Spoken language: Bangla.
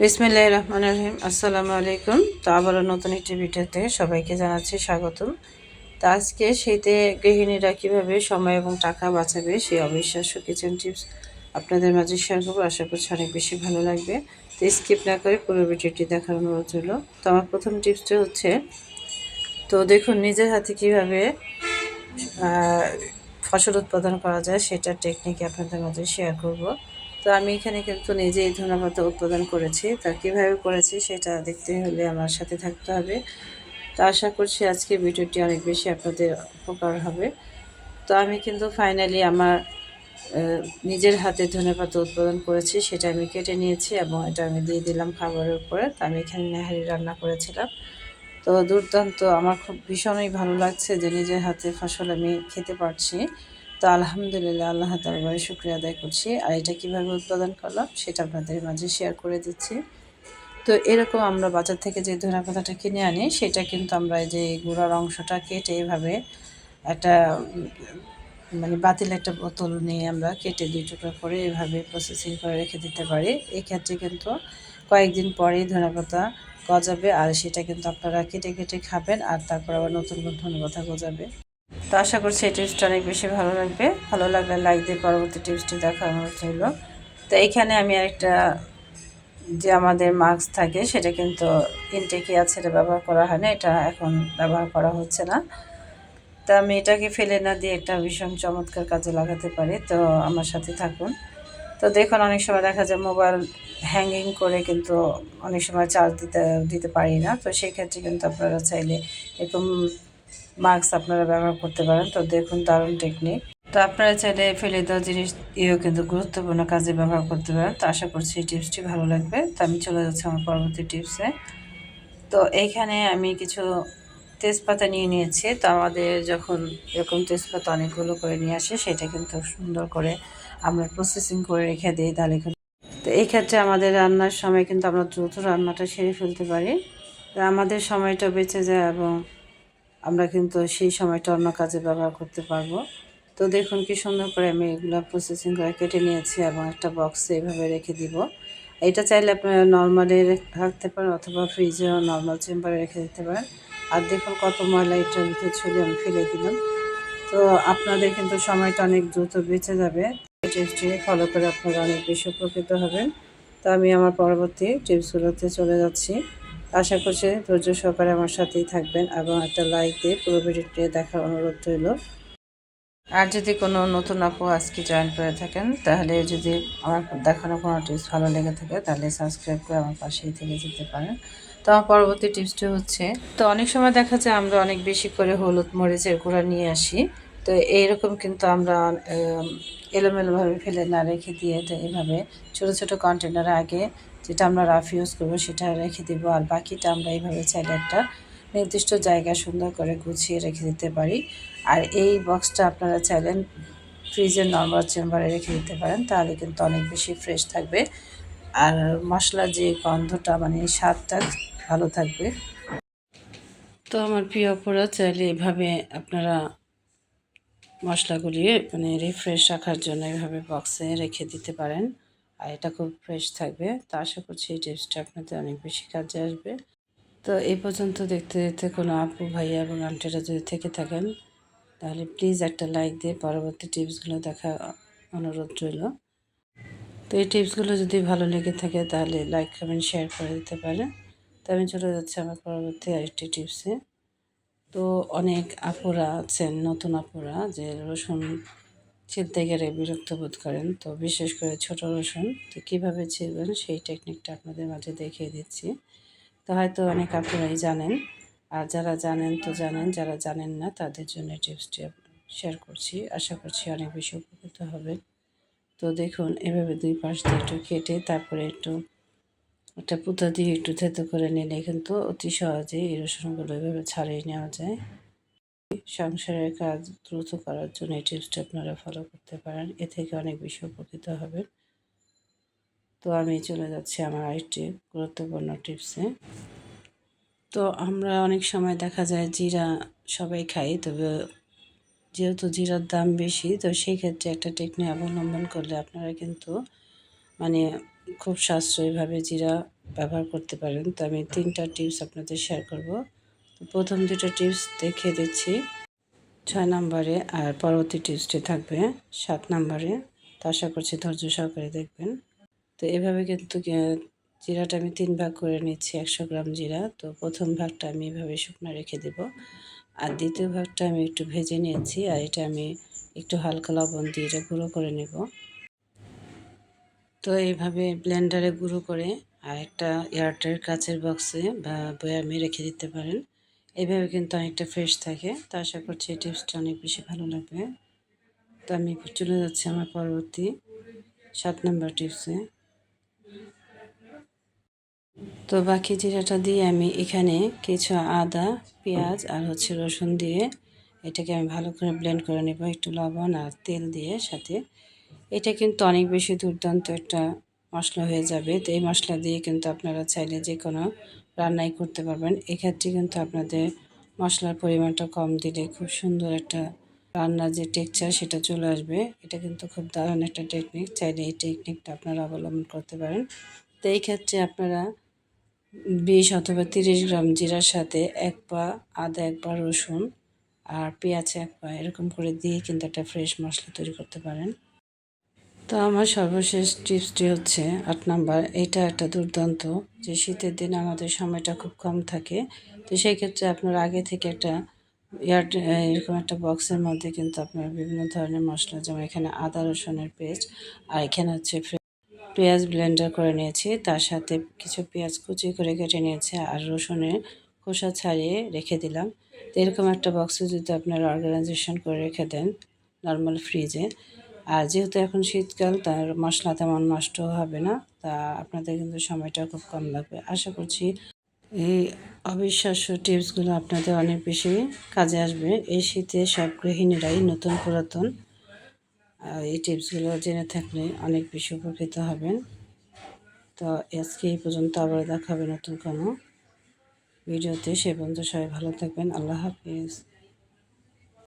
বিসমিল্লাহির রহমানির রহিম। আসসালামু আলাইকুম। তো আবারও নতুন একটি ভিডিওতে সবাইকে জানাচ্ছি স্বাগতম। তো আজকে শীতে গৃহিণীরা কীভাবে সময় এবং টাকা বাঁচাবে সেই অবিশ্বাস্য কিচেন টিপস আপনাদের মাঝে শেয়ার করবো। আশা করছি অনেক বেশি ভালো লাগবে। তো স্কিপ না করে পুরো ভিডিওটি দেখার অনুরোধ রইল। তো আমার প্রথম টিপসটা হচ্ছে, তো দেখুন নিজের হাতে কীভাবে ফসল উৎপাদন করা যায় সেটার টেকনিক আপনাদের মাঝে শেয়ার করব। তো আমি এখানে কিন্তু নিজেই ধনেপাতা উৎপাদন করেছি। তা কীভাবে করেছি সেটা দেখতে হলে আমার সাথে থাকতে হবে। তো আশা করছি আজকের ভিডিওটি অনেক বেশি আপনাদের উপকার হবে। তো আমি কিন্তু ফাইনালি আমার নিজের হাতে ধনেপাতা উৎপাদন করেছি, সেটা আমি কেটে নিয়েছি এবং এটা আমি দিয়ে দিলাম খাবারের উপরে। তো আমি এখানে নেহারি রান্না করেছিলাম। তো দুর্দান্ত, আমার খুব ভীষণই ভালো লাগছে যে নিজের হাতে ফসল আমি খেতে পারছি। তো আলহামদুলিল্লাহ, আল্লাহ দরবারে শুকরিয়া আদায় করছি। আর এটা কীভাবে উৎপাদন করলাম সেটা আপনাদের মাঝে শেয়ার করে দিচ্ছি। তো এরকম আমরা বাজার থেকে যে ধনেপাতাটা কিনে আনি সেটা কিন্তু আমরা এই যে গুঁড়ার অংশটা কেটে এভাবে একটা মানে বাতিল একটা বোতল নিয়ে আমরা কেটে 2 টুকরো করে এভাবে প্রসেসিং করে রেখে দিতে পারি। এক্ষেত্রে কিন্তু কয়েকদিন পরেই ধনেপাতা গজাবে, আর সেটা কিন্তু আপনারা কেটে কেটে খাবেন, আর তারপর আবার নতুন ধনেপাতা গজাবে। তো আশা করছি এই টিপসটা অনেক বেশি ভালো লাগবে। ভালো লাগলে লাইক দিয়ে পরবর্তী টিপসটি দেখার অনুরোধ রইল। তো এইখানে আমি আরেকটা যে আমাদের মাস্ক থাকে সেটা কিন্তু ইনটেকে আছে, এটা ব্যবহার করা হয় না, এটা এখন ব্যবহার করা হচ্ছে না। তো আমি এটাকে ফেলে না দিয়ে একটা ভীষণ চমৎকার কাজে লাগাতে পারি। তো আমার সাথে থাকুন। তো দেখুন অনেক সময় দেখা যায় মোবাইল হ্যাঙ্গিং করে কিন্তু অনেক সময় চার্জ দিতে পারি না। তো সেই ক্ষেত্রে কিন্তু আপনারা চাইলে এরকম মাস্ক আপনারা ব্যবহার করতে পারেন। তো দেখুন দারুণ টেকনিক। তো আপনারা চাইলে ফেলে দেওয়া জিনিস দিয়েও কিন্তু গুরুত্বপূর্ণ কাজে ব্যবহার করতে পারেন। তো আশা করছি এই টিপসটি ভালো লাগবে। তো আমি চলে যাচ্ছি আমার পরবর্তী টিপসে। তো এইখানে আমি কিছু তেজপাতা নিয়ে নিয়েছি। তো আমাদের যখন এরকম তেজপাতা অনেকগুলো করে নিয়ে আসে সেটা কিন্তু সুন্দর করে আমরা প্রসেসিং করে রেখে দিই, তাহলে কিন্তু তো এই ক্ষেত্রে আমাদের রান্নার সময় কিন্তু আমরা দ্রুত রান্নাটা সেরে ফেলতে পারি। আমাদের সময়টা বেঁচে যায় এবং আমরা কিন্তু সেই সময়টা অন্য কাজে ব্যবহার করতে পারবো। তো দেখুন কি সুন্দর করে আমি এগুলো প্রসেসিং করে কেটে নিয়েছি এবং একটা বক্সে এভাবে রেখে দিব। এটা চাইলে আপনারা নর্মালি রাখতে পারেন অথবা ফ্রিজেও নর্মাল চেম্বারে রেখে দিতে পারেন। আর দেখুন কত ময়লা এটার ভিতরে ছিল, আমি ফেলে দিলাম। তো আপনাদের কিন্তু সময়টা অনেক দ্রুত বেঁচে যাবে। এই টিপসটি ফলো করে আপনারা অনেক বেশি উপকৃত হবেন। তো আমি আমার পরবর্তী টিপসগুলোতে চলে যাচ্ছি। আশা করছি ধৈর্য সহকারে আমার সাথেই থাকবেন এবং একটা লাইক দিয়ে পুরো ভিডিওটি দেখার অনুরোধ রইল। আর যদি কোনো নতুন আপু আজকে জয়েন করে থাকেন, তাহলে যদি আমার দেখানো কোনো টিপস ভালো লেগে থাকে তাহলে সাবস্ক্রাইব করে আমার পাশেই থেকে যেতে পারেন। তো আমার পরবর্তী টিপসটি হচ্ছে, তো অনেক সময় দেখা যায় আমরা অনেক বেশি করে হলুদ মরিচের গুঁড়া নিয়ে আসি। তো এইরকম কিন্তু আমরা এলোমেলোভাবে ফেলে না রেখে দিয়ে তো এভাবে ছোটো ছোটো কন্টেনারে আগে যেটা আমরা রাফ ইউজ করবো সেটা রেখে দিব, আর বাকিটা আমরা এইভাবে চাইলে একটা নির্দিষ্ট জায়গায় সুন্দর করে গুছিয়ে রেখে দিতে পারি। আর এই বক্সটা আপনারা চাইলেন ফ্রিজের নর্মাল চেম্বারে রেখে দিতে পারেন, তাহলে কিন্তু অনেক বেশি ফ্রেশ থাকবে আর মশলার যে গন্ধটা মানে স্বাদটা ভালো থাকবে। তো আমার প্রিয় অপরা চাইলে এভাবে আপনারা মশলাগুলি মানে রিফ্রেশ রাখার জন্য এভাবে বক্সে রেখে দিতে পারেন, আর এটা খুব ফ্রেশ থাকবে। তো আশা করছি এই টিপসটা আপনাদের অনেক বেশি কাজে আসবে। তো এই পর্যন্ত দেখতে দেখতে কোনো আপু ভাইয়া এবং আন্টিরা যদি থেকে থাকেন তাহলে প্লিজ একটা লাইক দিয়ে পরবর্তী টিপসগুলো দেখা অনুরোধ রইল। তো এই টিপসগুলো যদি ভালো লেগে থাকে তাহলে লাইক কমেন্ট শেয়ার করে দিতে পারেন। তো আমি চলে যাচ্ছি আমার পরবর্তী আরেকটি টিপসে। তো অনেক আপুরা আছেন, নতুন আপুরা, যে রসুন ছিলতে গেলে বিরক্ত বোধ করেন। তো বিশেষ করে ছোট রসুন তো কীভাবে ছিলবেন সেই টেকনিকটা আপনাদের মাঝে দেখিয়ে দিচ্ছি। তো হয়তো অনেক আপুরাই জানেন, আর যারা জানেন তো জানেন, যারা জানেন না তাদের জন্য টিপসটি শেয়ার করছি। আশা করছি অনেক বেশি উপকৃত হবেন। তো দেখুন এভাবে দুই পাশ দিয়ে একটু কেটে তারপরে একটু একটা পুঁতা দিয়ে একটু থেতো করে নিলে কিন্তু অতি সহজেই এই রসুনগুলো এভাবে ছাড়িয়ে নেওয়া যায়। সংসারের কাজ দ্রুত করার জন্য এই টিপসটা আপনারা ফলো করতে পারেন, এ থেকে অনেক বেশি উপকৃত হবেন। তো আমি চলে যাচ্ছি আমার আরেকটি গুরুত্বপূর্ণ টিপসে। তো আমরা অনেক সময় দেখা যায় জিরা সবাই খাই, তবে যেহেতু জিরার দাম বেশি তো সেই ক্ষেত্রে একটা টেকনিক অবলম্বন করলে আপনারা কিন্তু মানে খুব সাশ্রয়ীভাবে জিরা ব্যবহার করতে পারেন। তো আমি 3টা টিপস আপনাদের শেয়ার করব। তো প্রথম 2টা টিপস দেখিয়ে দিচ্ছি 6 নম্বরে, আর পরবর্তী টিপসটি থাকবে 7 নম্বরে। তো আশা করছি ধৈর্য সহকারে দেখবেন। তো এভাবে কিন্তু জিরাটা আমি 3 ভাগ করে নিচ্ছি 100 গ্রাম জিরা। তো প্রথম ভাগটা আমি এভাবে শুকনো রেখে দেব। আর দ্বিতীয় ভাগটা আমি একটু ভেজে নিয়েছি, আর এটা আমি একটু হালকা লবণ দিয়ে এটা গুঁড়ো করে নেব। তো এইভাবে ব্লেন্ডারে গুঁড়ো করে আর একটা এয়ারটাইট কাচের বক্সে বা বয়ামে রেখে দিতে পারেন। এইভাবে কিন্তু অনেকটা ফ্রেশ থাকে। তো আশা করছি এই টিপসটা অনেক বেশি ভালো লাগবে। তো আমি চলে যাচ্ছি আমার পরবর্তী 7 নম্বর টিপসে। তো বাকি জিরাটা দিয়ে আমি এখানে কিছু আদা, পেঁয়াজ আর রসুন দিয়ে এটাকে আমি ভালো করে ব্লেন্ড করে নেব, একটু লবণ আর তেল দিয়ে সাথে। এটা কিন্তু অনেক বেশি দুর্দান্ত একটা মশলা হয়ে যাবে। তো এই মশলা দিয়ে কিন্তু আপনারা চাইলে যে কোনো রান্নাই করতে পারবেন। এক্ষেত্রে কিন্তু আপনাদের মশলার পরিমাণটা কম দিলে খুব সুন্দর একটা রান্নার যে টেক্সচার সেটা চলে আসবে। এটা কিন্তু খুব দারুণ একটা টেকনিক, চাইলে এই টেকনিকটা আপনারা অবলম্বন করতে পারেন। তো এই ক্ষেত্রে আপনারা 20 অথবা 30 গ্রাম জিরার সাথে 1 পা আদা, 1 পা রসুন আর পেঁয়াজ 1 পা এরকম করে দিয়ে কিন্তু একটা ফ্রেশ মশলা তৈরি করতে পারেন। তো আমার সর্বশেষ টিপসটি হচ্ছে 8 নাম্বার। এটা একটা দুর্দান্ত, যে শীতের দিনে আমাদের সময়টা খুব কম থাকে। তো সেই ক্ষেত্রে আপনারা আগে থেকে একটা এরকম একটা বক্সের মধ্যে কিন্তু আপনারা বিভিন্ন ধরনের মশলা, যেমন এখানে আদা রসুনের পেস্ট, আর এখানে হচ্ছে পেঁয়াজ ব্লেন্ডার করে নিয়েছি, তার সাথে কিছু পেঁয়াজ কুচি করে কেটে নিয়েছি আর রসুনের খোসা ছাড়িয়ে রেখে দিলাম। তো এরকম একটা বক্সে যদি আপনারা অর্গানাইজেশন করে রেখে দেন নর্মাল ফ্রিজে, আর যেহেতু এখন শীতকাল তার মশলা তেমন নষ্ট হবে না, তা আপনাদের কিন্তু সময়টা খুব কম লাগবে। আশা করছি এই অবিশ্বাস্য টিপসগুলো আপনাদের অনেক বেশি কাজে আসবে। এই শীতে সব গৃহিণীরাই নতুন পুরাতন এই টিপসগুলো জেনে থাকলে অনেক বেশি উপকৃত হবেন। তো আজকে এই পর্যন্ত, আবার দেখা হবে নতুন কোনো ভিডিওতে। সে পর্যন্ত সবাই ভালো থাকবেন। আল্লাহ হাফিজ।